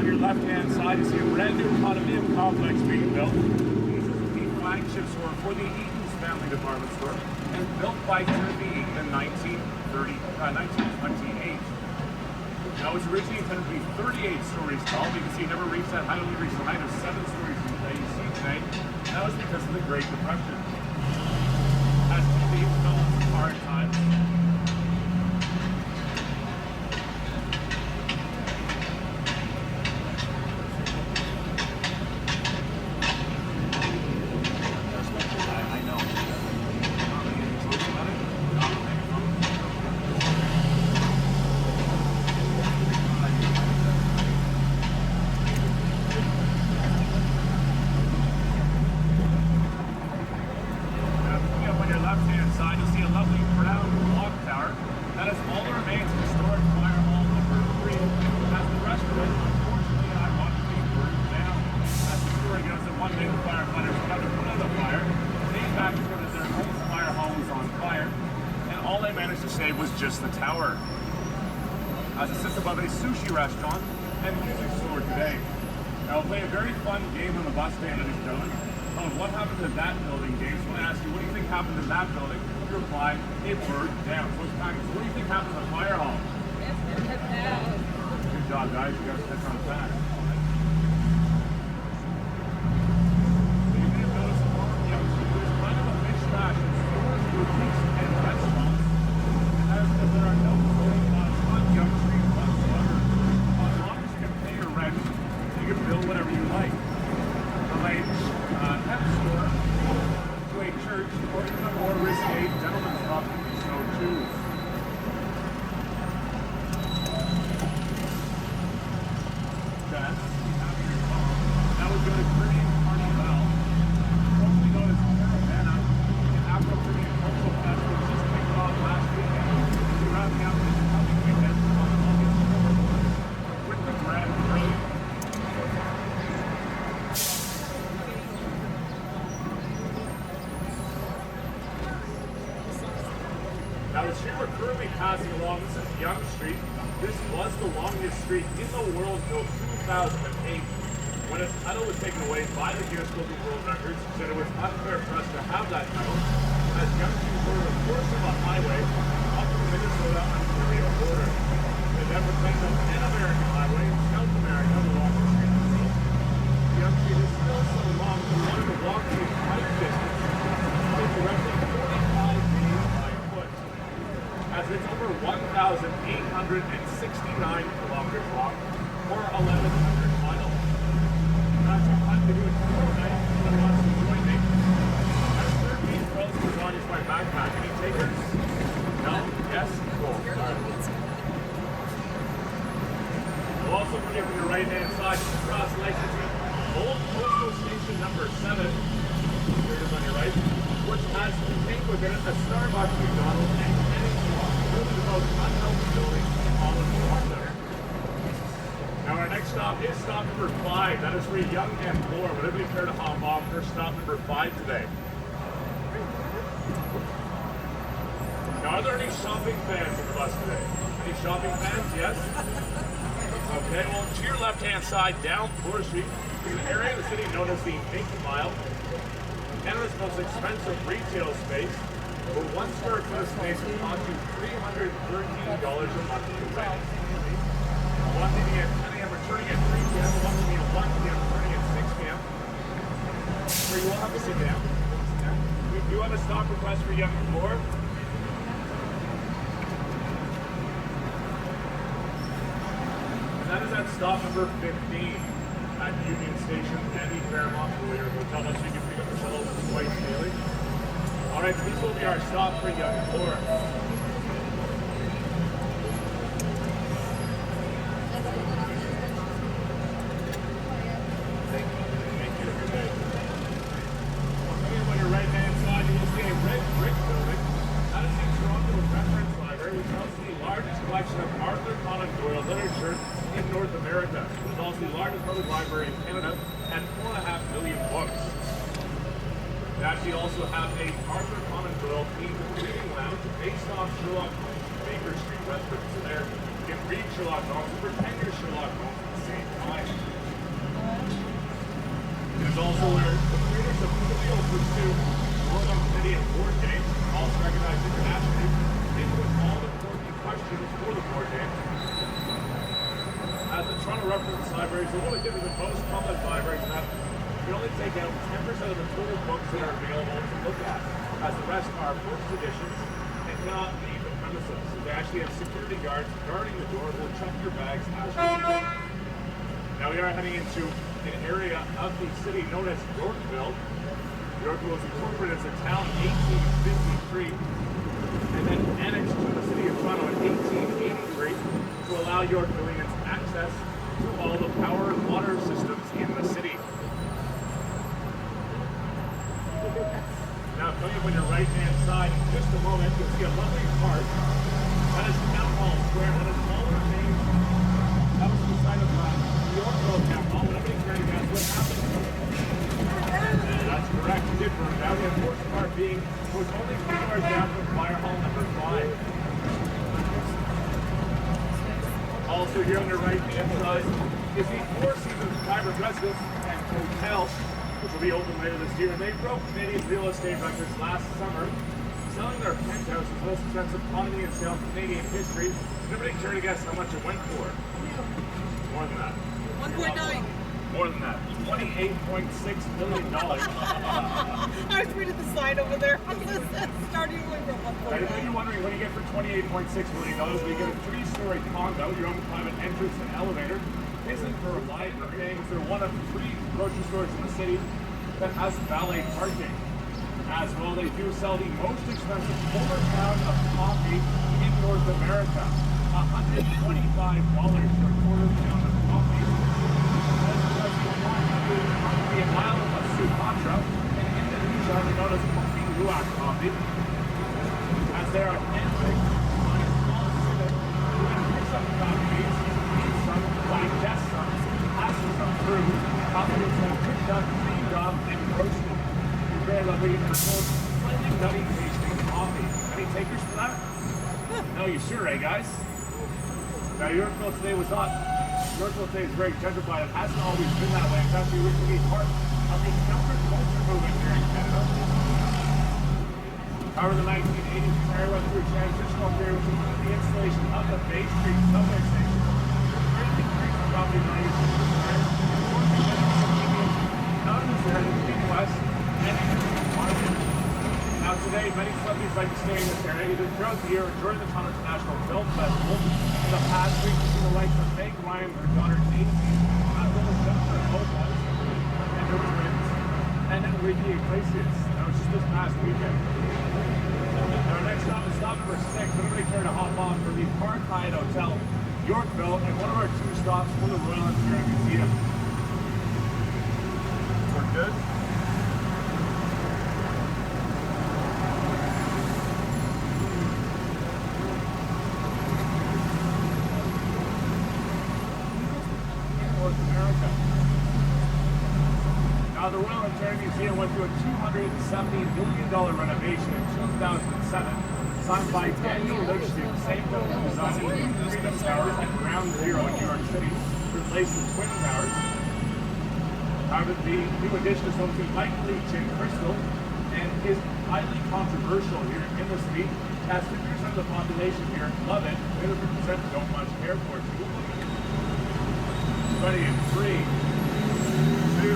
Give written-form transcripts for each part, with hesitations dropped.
On your left-hand side, you see a brand new condominium complex being built. This is the flagship store for the Eaton's Family Department Store, and built by Timothy Eaton in 1928. Now, it was originally intended to be 38 stories tall. You can see it never reached that height, only reached the height of 7 stories that you see today. That was because of the Great Depression. As Timothy Eaton fell into hard times, was just the tower. As it sits above a sushi restaurant and music store today. Now we'll play a very fun game on the bus stand that is building called What Happened to That Building Games. I'm going to ask you, what do you think happened to that building? You reply, it burned down. So it's packaged. What do you think happened to the fire hall? Good job, guys. You guys hit on facts. Now the street we're currently passing along, this is Yonge Street. This was the longest street in the world until 2008, when its title was taken away by the Guinness Book of World Records, said it was unfair for us to have that title, as Yonge Street was a course of a highway up the Minnesota-Ontario border. It then became an American highway in South America, the longest street in the world. Yonge Street is still so long that one of the walk the entire distance takes roughly 45 days by foot, as it's over 1,869 kilometers long, or 1,100 miles. That's a fun to do it tomorrow night. Anyone wants to join me? That's 13 rows for Ronnie's my backpack. Any takers? No? Yes? Cool. We'll also bring it from your right-hand side, cross licensing Old Postal Station number 7. Here it is on your right, which has contained within it a Starbucks, McDonald's, and Kenny's Walk. Really the most unhealthy building in all of Toronto. Now our next stop is stop number 5. That is for Yonge and Bloor. Would everybody care to hop off for stop number 5 today? Now, are there any shopping fans on the bus today? Any shopping fans? Yes? Okay, well, to your left-hand side, down Bloor Street, is an area of the city known as the Pink Mile, Canada's most expensive retail space. For 1 square foot of space, it costs you $313 a month to rent. One meeting at 10 a.m. returning at 3 p.m., one meeting at 1 p.m. returning at 6 p.m. Where you will have to sit down. We do have a stop request for Yonge and Bloor. And that is at stop number 15 at Union Station and the Fairmont Warrior Hotel. That's where you can pick up the shuttle twice daily. Alright, so this will be our stop for Yonge and Bloor. In North America. It is also the largest public library in Canada and 4.5 million books. We actually also have a Arthur Conan Doyle themed reading lounge based off Sherlock Holmes Baker Street, Westford. So there you can read Sherlock Holmes and pretend you're Sherlock Holmes at the same time. Also, where the creators of Trivial Pursuit, World on Canadian board games, also recognized internationally, came up with all the quirky questions for the board game. As the Toronto Reference Library is a little bit different than most public libraries, that we only take out 10% of the total books that are available to look at, as the rest are first editions and cannot leave the premises. So they actually have security guards guarding the door who will check your bags as you leave. Now we are heading into an area of the city known as Yorkville. Yorkville was incorporated as a town in 1853 and then annexed to the city of Toronto in 1883 to allow Yorkvillians access to all the power and water systems in the city. Now coming up on your right-hand side in just a moment, you'll see a lovely park. That is Town Hall Square. That is all the remains. That was the site of Yorkville Town Hall. When everybody turned to guess what happened. That's correct. It did burn down. The unfortunate part being it was only 2 doors down from Fire Hall number 5. Also here on the right-hand side is the Four Seasons Private Residence and Hotel, which will be open later this year. They broke Canadian real estate records last summer, selling their penthouse as the most expensive condominium sale in Canadian history. Nobody care to guess how much it went for? More than that. 1.9. More than that. $28.6 million. I was reading the sign over there. Starting with I know you're wondering what you get for $28.6 million. We get a 3-story condo, your own private entrance and elevator. Isn't for a variety of things. They're one of 3 grocery stores in the city that has valet parking. As well, they do sell the most expensive quarter pound of coffee in North America. $125 for a quarter pound of coffee. That's be a mile of Sumatra in Indonesia, known as Kopi Luwak coffee. As there are handpicked on a small civet who can pick some coffees, eat some, digest some, pass some through, coffee is then picked up, cleaned up, and roasted. You're very lovely for cold, slightly nutty tasting coffee. Any takers for that? No, you sure, eh, guys? Now, Yorkville today was not. Yorkville today is very gentrified. It hasn't always been that way. It's actually originally part of the counterculture movement here in Canada. However, the 1980s, Ontario went through a transitional period which included the installation of the Bay Street subway station, greatly increased the property values in this area, not in this area, in the West, and in the market. Now today, many celebrities like to stay in this area either throughout the year or during the Toronto International Film Festival. In the past week, we've seen the likes of Meg Ryan, her daughter Daisy, as well as Jennifer Lopez, and her twins, and Enrique Iglesias. That was just this past weekend. Our next stop is stop number 6. Everybody care to hop off for the Park Hyatt Hotel, Yorkville, and one of our 2 stops for the Royal Ontario Museum. We're good? North America. Now, the Royal Ontario Museum went through a $270 million renovation in 2007, signed by Daniel Lichtenstein, same building designing Freedom Towers at Ground Zero in New York City, to replace the Twin Towers. However, the new addition is home to Mike Leach in Crystal, and is highly controversial here in the city, as 50% of the population here love it, the other 50% don't much care for it. Ready in 3, 2,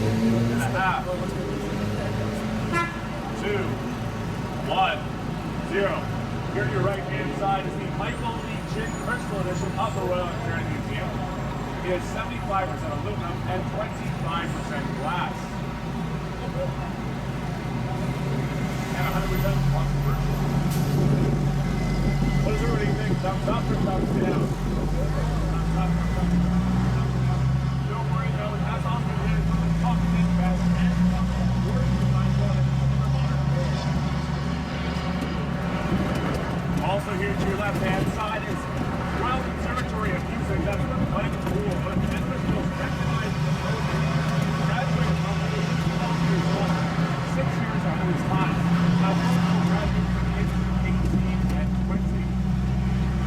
and a half. 2, 1, 0. Here to your right-hand side is the Michael Leach Crystal Edition of the Royal Ontario Museum. It is 75% aluminum and 25% glass. And 100% controversial. What does everybody think? Thumbs up or thumbs down? Thumbs up. Don't worry though, it has also been talking best and also here to your left-hand side is Royal Conservatory of Music. That's the Mike Pool, but individuals recognized the graduated from 12 years old, 6 years ahead of his time. Now, most graduates from the ages of 18 and 20.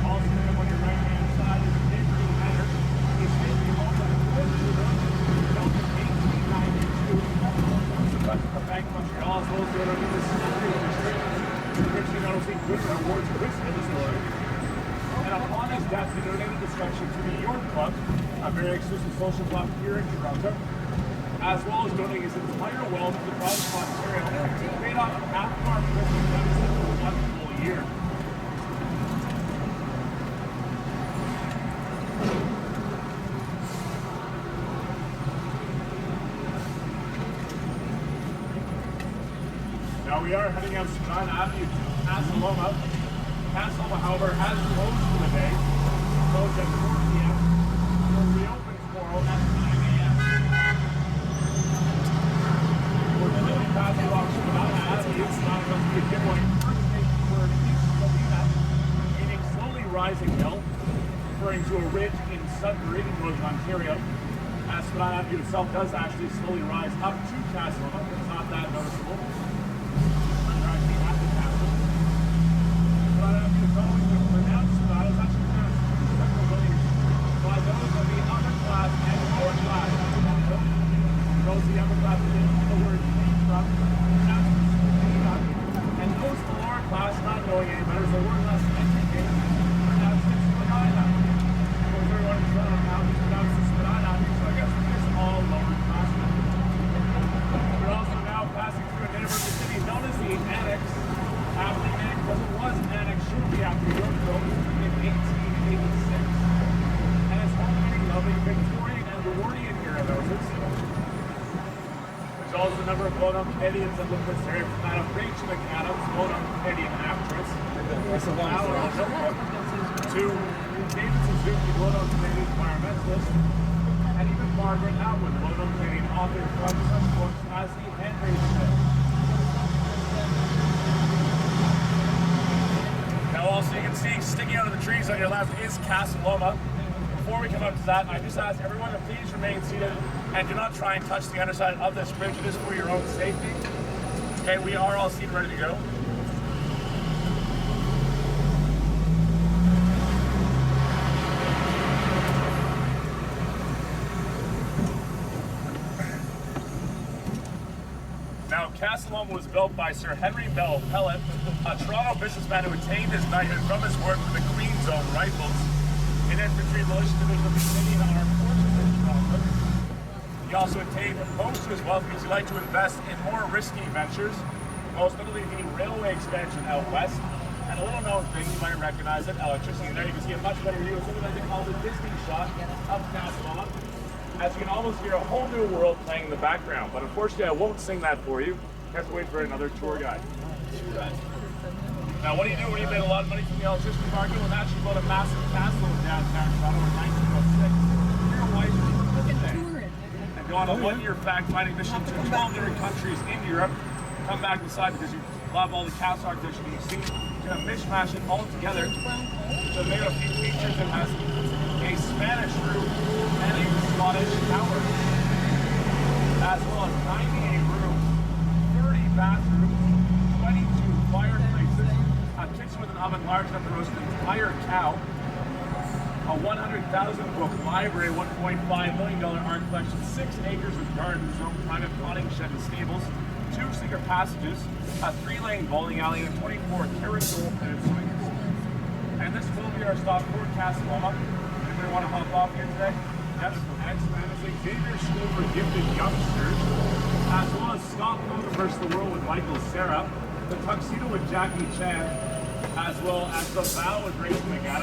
Also, on your right-hand side is Avery Leonard. Masters of Social Club here in Toronto, as well as donating his entire wealth to the province of Ontario, paid off half of our Christmas deficit for 1 full year. Now we are heading out Spadina Avenue to Casa Loma. Casa Loma, however, has closed for the day. Closed at 4 p.m. Will reopen tomorrow at 9 a.m. We're clearly passing along Spadina Avenue. It's not going to be a giveaway. First station word is Spadina, meaning slowly rising hill, referring to a ridge in Sudbury, in Northern Ontario. As Spadina Avenue itself does actually slowly rise up to Casa Loma. It's not that noticeable. There's also a number of well-known Canadians that live in this area, from that of Rachel McAdams, well-known Canadian actress, to David Suzuki, well-known Canadian environmentalist, and even Margaret Atwood, well-known Canadian author from such books as The Handmaid's Tale. Now also you can see sticking out of the trees on your left is Casa Loma. Before we come up to that, I just ask everyone to please remain seated and do not try and touch the underside of this bridge. It is for your own safety. Okay, we are all seated, ready to go. Now, Casa Loma was built by Sir Henry Bell Pellet, a Toronto businessman who attained his knighthood from his work for the Queen's Own Rifles, an infantry militia division of the Canadian Armed Forces in Toronto. He also attained most of his wealth because he liked to invest in more risky ventures, most notably the railway expansion out west. And a little known thing, you might recognize it, electricity. There you can see a much better view of something I think called the Disney shot of Casa Loma, as you can almost hear a whole new world playing in the background. But unfortunately, I won't sing that for you. You have to wait for another tour guide. Now, what do you do when you made a lot of money from the electricity market? Well, actually built a massive castle in downtown Toronto in 1906. Your wife and go on a one-year fact-finding mission to 12 different countries in Europe. Come back inside because you love all the castle architecture you've seen. You're going to mishmash it all together. So they have a few features. It has a Spanish roof and a Scottish tower, as well as 98 rooms, 30 bathrooms, 22 fireplaces, a kitchen with an oven large enough to roast an entire cow, a 100,000 book library, $1.5 million art collection, 6 acres of gardens, own private potting shed and stables, 2 secret passages, a 3-lane bowling alley, and 24 karat gold-plated swings. And this will be our stop for Casa Loma. Anybody want to hop off here today? Yes, excellent. It's Xavier School for Gifted Youngsters, as well as Scott Pilgrim vs. the World with Michael Cera, The Tuxedo with Jackie Chan, as well as The Vow with Rachel McAdams.